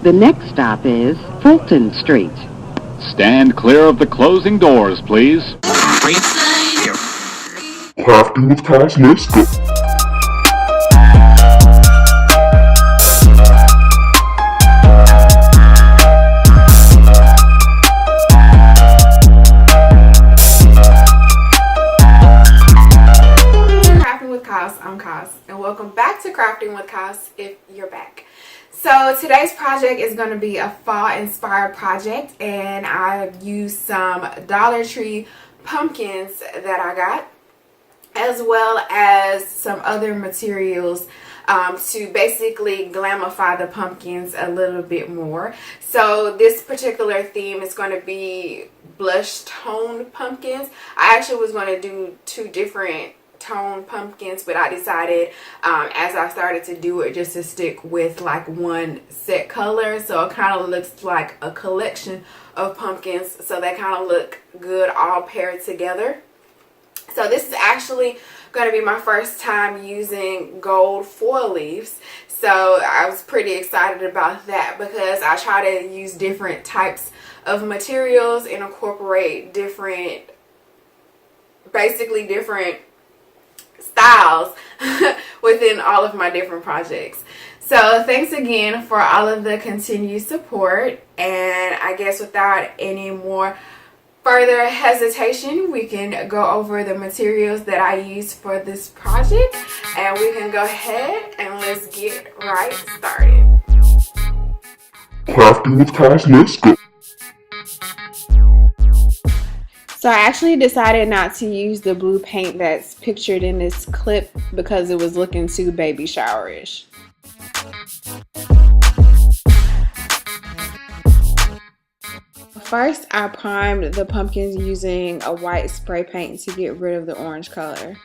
The next stop is Fulton Street. Stand clear of the closing doors, please. Crafting with Cos, let's go. Crafting with Cos, I'm Cos, and welcome back to Crafting with Cos if you're back. So today's project is going to be a fall inspired project, and I've used some Dollar Tree pumpkins that I got, as well as some other materials to basically glamify the pumpkins a little bit more. So this particular theme is going to be blush toned pumpkins. I actually was going to do two different tone pumpkins, but I decided as I started to do it just to stick with like one set color, so it kind of looks like a collection of pumpkins, so they kind of look good all paired together. So this is actually going to be my first time using gold foil leaves, so I was pretty excited about that because I try to use different types of materials and incorporate different styles within all of my different projects. So thanks again for all of the continued support, and I guess without any more further hesitation, we can go over the materials that I used for this project, and we can go ahead and let's get right started. Crafting with Cos, let's go. So I actually decided not to use the blue paint that's pictured in this clip because it was looking too baby showerish. First, I primed the pumpkins using a white spray paint to get rid of the orange color.